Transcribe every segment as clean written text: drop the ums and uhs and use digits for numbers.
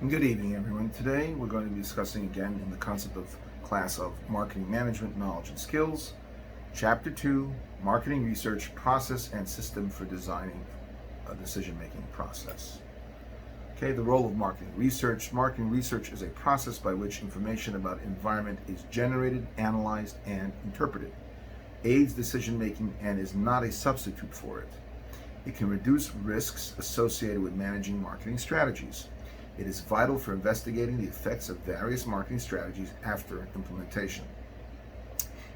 Good evening, everyone. Today we're going to be discussing again in the concept of class of marketing management, knowledge and skills, chapter 2, marketing research, process and system for designing a decision-making process. Okay, the role of marketing research. Marketing research is a process by which information about environment is generated, analyzed, and interpreted. Aids decision-making and is not a substitute for it. It can reduce risks associated with managing marketing strategies. It is vital for investigating the effects of various marketing strategies after implementation.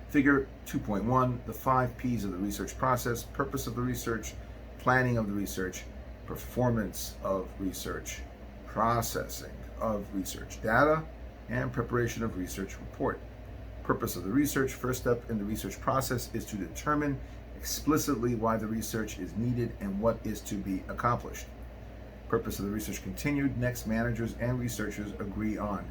Figure 2.1, the 5 P's of the research process: purpose of the research, planning of the research, performance of research, processing of research data, and preparation of research report. Purpose of the research. First step in the research process is to determine explicitly why the research is needed and what is to be accomplished. Purpose of the research continued. Next, managers and researchers agree on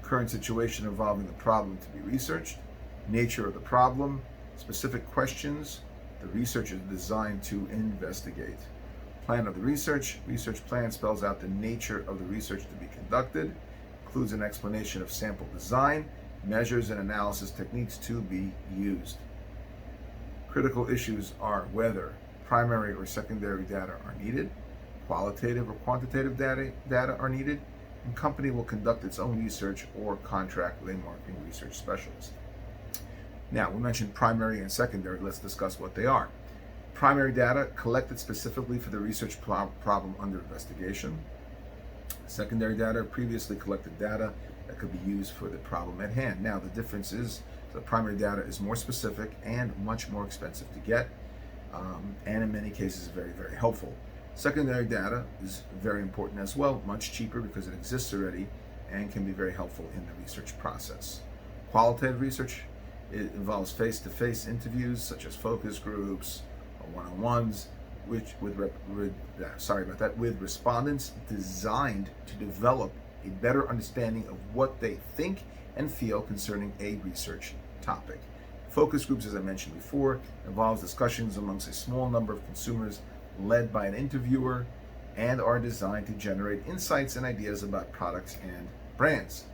current situation involving the problem to be researched, nature of the problem, specific questions the research is designed to investigate. Plan of the research. Research plan spells out the nature of the research to be conducted, includes an explanation of sample design, measures and analysis techniques to be used. Critical issues are whether primary or secondary data are needed, qualitative or quantitative data are needed, and company will conduct its own research or contract with a marketing research specialist. Now, we mentioned primary and secondary. Let's discuss what they are. Primary data collected specifically for the research problem under investigation. Secondary data, previously collected data that could be used for the problem at hand. Now, the difference is the primary data is more specific and much more expensive to get, and in many cases very, very helpful. Secondary data is very important as well, much cheaper because it exists already and can be very helpful in the research process. Qualitative research, it involves face-to-face interviews such as focus groups or one-on-ones, with respondents designed to develop a better understanding of what they think and feel concerning a research topic. Focus groups, as I mentioned before, involves discussions amongst a small number of consumers led by an interviewer and are designed to generate insights and ideas about products and brands.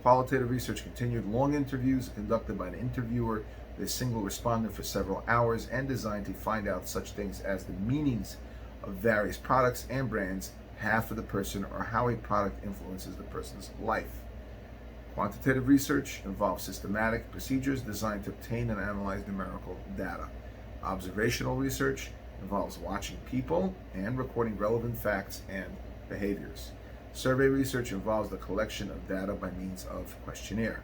Qualitative research continued. Long interviews conducted by an interviewer with a single respondent for several hours and designed to find out such things as the meanings of various products and brands have for the person or how a product influences the person's life. Quantitative research involves systematic procedures designed to obtain and analyze numerical data. Observational research involves watching people and recording relevant facts and behaviors. Survey research involves the collection of data by means of questionnaire.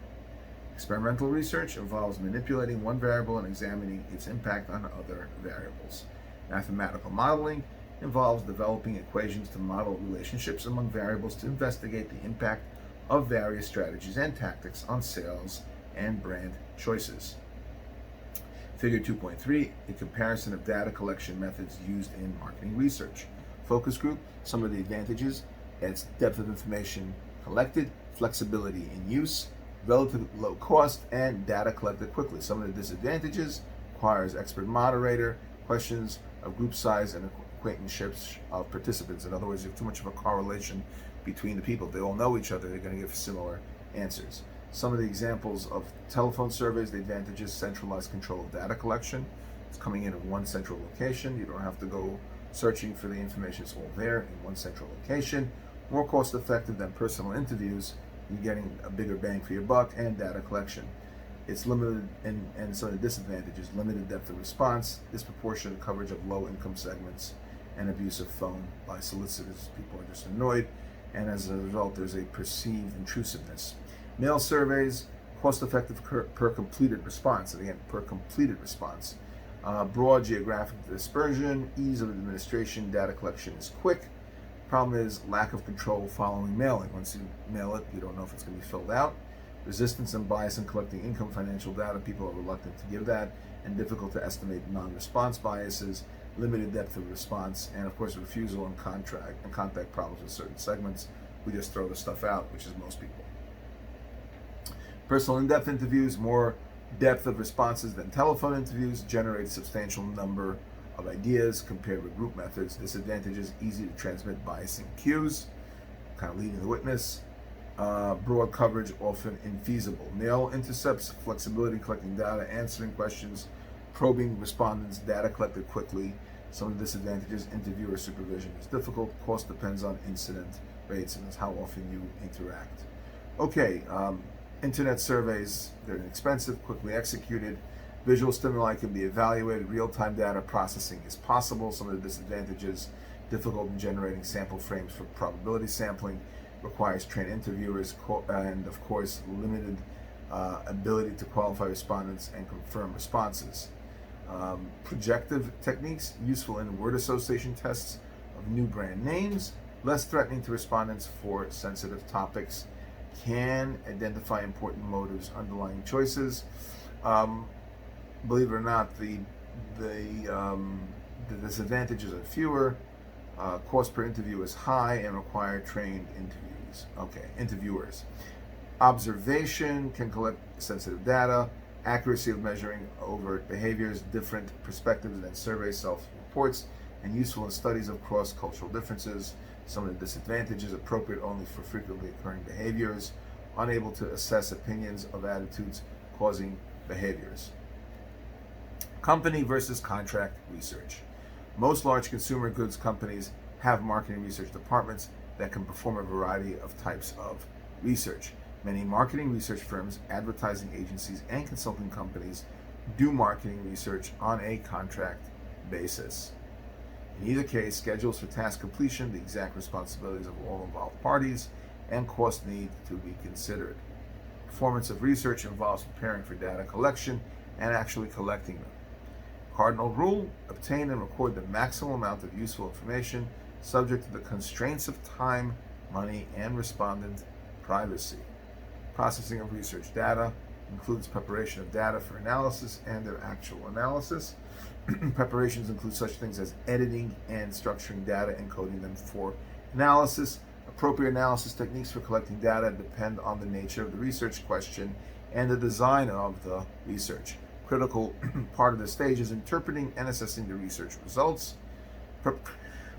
Experimental research involves manipulating one variable and examining its impact on other variables. Mathematical modeling involves developing equations to model relationships among variables to investigate the impact of various strategies and tactics on sales and brand choices. Figure 2.3, a comparison of data collection methods used in marketing research. Focus group, some of the advantages: it's depth of information collected, flexibility in use, relatively low cost, and data collected quickly. Some of the disadvantages: requires expert moderator, questions of group size and acquaintanceships of participants. In other words, you have too much of a correlation between the people. If they all know each other, they're going to give similar answers. Some of the examples of telephone surveys: the advantages: centralized control of data collection. It's coming in one central location. You don't have to go searching for the information. It's all there in one central location. More cost effective than personal interviews. You're getting a bigger bang for your buck, and data collection. It's limited, and some of the disadvantages: limited depth of response, disproportionate coverage of low income segments, and abuse of phone by solicitors. People are just annoyed, and as a result, there's a perceived intrusiveness. Mail surveys, cost-effective per completed response. And again, per completed response. Broad geographic dispersion, ease of administration, data collection is quick. Problem is lack of control following mailing. Once you mail it, you don't know if it's going to be filled out. Resistance and bias in collecting income financial data. People are reluctant to give that, and difficult to estimate non-response biases. Limited depth of response, and of course refusal and contact problems with certain segments. We just throw the stuff out, which is most people. Personal in-depth interviews, more depth of responses than telephone interviews, generate a substantial number of ideas compared with group methods. Disadvantages: easy to transmit biasing cues. kind of leading the witness. Broad coverage often infeasible. Nail intercepts, flexibility, collecting data, answering questions, probing respondents, data collected quickly. Some of the disadvantages: interviewer supervision is difficult. Cost depends on incident rates and how often you interact. Okay, internet surveys, they're inexpensive, quickly executed. Visual stimuli can be evaluated. Real-time data processing is possible. Some of the disadvantages: difficult in generating sample frames for probability sampling, requires trained interviewers, and of course limited ability to qualify respondents and confirm responses. Projective techniques, useful in word association tests of new brand names, less threatening to respondents for sensitive topics, can identify important motives underlying choices. Believe it or not, the disadvantages are fewer. Cost per interview is high and require trained interviewers. Observation can collect sensitive data. Accuracy of measuring overt behaviors, different perspectives than survey self-reports, and useful in studies of cross-cultural differences. Some of the disadvantages: appropriate only for frequently occurring behaviors, unable to assess opinions of attitudes causing behaviors. Company versus contract research. Most large consumer goods companies have marketing research departments that can perform a variety of types of research. Many marketing research firms, advertising agencies, and consulting companies do marketing research on a contract basis. In either case, schedules for task completion, the exact responsibilities of all involved parties, and cost need to be considered. Performance of research involves preparing for data collection and actually collecting them. Cardinal rule: obtain and record the maximum amount of useful information, subject to the constraints of time, money, and respondent privacy. Processing of research data includes preparation of data for analysis and their actual analysis. Preparations include such things as editing and structuring data and coding them for analysis. Appropriate analysis techniques for collecting data depend on the nature of the research question and the design of the research. Critical part of the stage is interpreting and assessing the research results.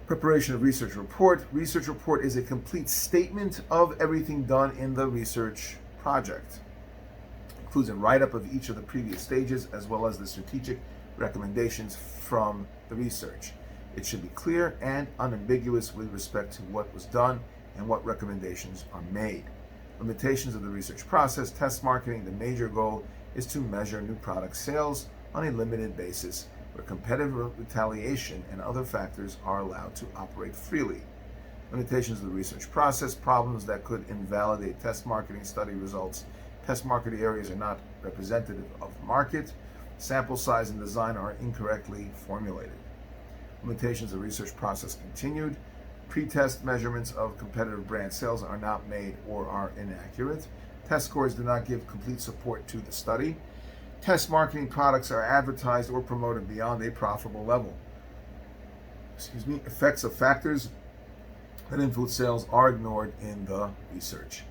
Preparation of research report. Research report is a complete statement of everything done in the research project. Includes a write-up of each of the previous stages as well as the strategic recommendations from the research. It should be clear and unambiguous with respect to what was done and what recommendations are made. Limitations of the research process. Test marketing. The major goal is to measure new product sales on a limited basis where competitive retaliation and other factors are allowed to operate freely. Limitations of the research process. Problems that could invalidate test marketing study results. Test market areas are not representative of market. Sample size and design are incorrectly formulated. Limitations of the research process continued. Pre-test measurements of competitive brand sales are not made or are inaccurate. Test scores do not give complete support to the study. Test marketing products are advertised or promoted beyond a profitable level. Effects of factors that influence sales are ignored in the research.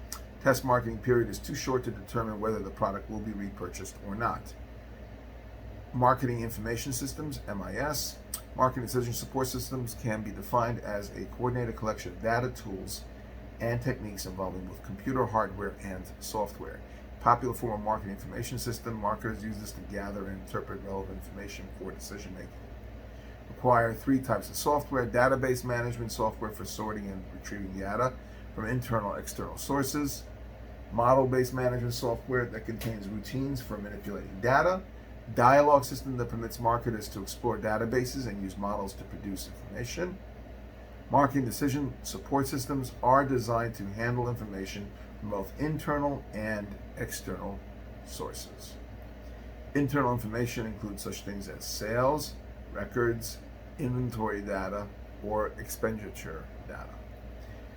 Test marketing period is too short to determine whether the product will be repurchased or not. Marketing information systems, MIS. Marketing decision support systems can be defined as a coordinated collection of data, tools, and techniques involving both computer hardware and software. Popular form of marketing information system. Marketers use this to gather and interpret relevant information for decision making. Require 3 types of software: database management software for sorting and retrieving data from internal and external sources, model-based management software that contains routines for manipulating data, dialogue system that permits marketers to explore databases and use models to produce information. Marketing decision support systems are designed to handle information from both internal and external sources. Internal information includes such things as sales, records, inventory data, or expenditure data.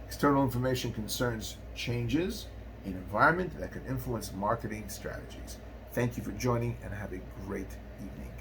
External information concerns changes in environment that can influence marketing strategies. Thank you for joining and have a great evening.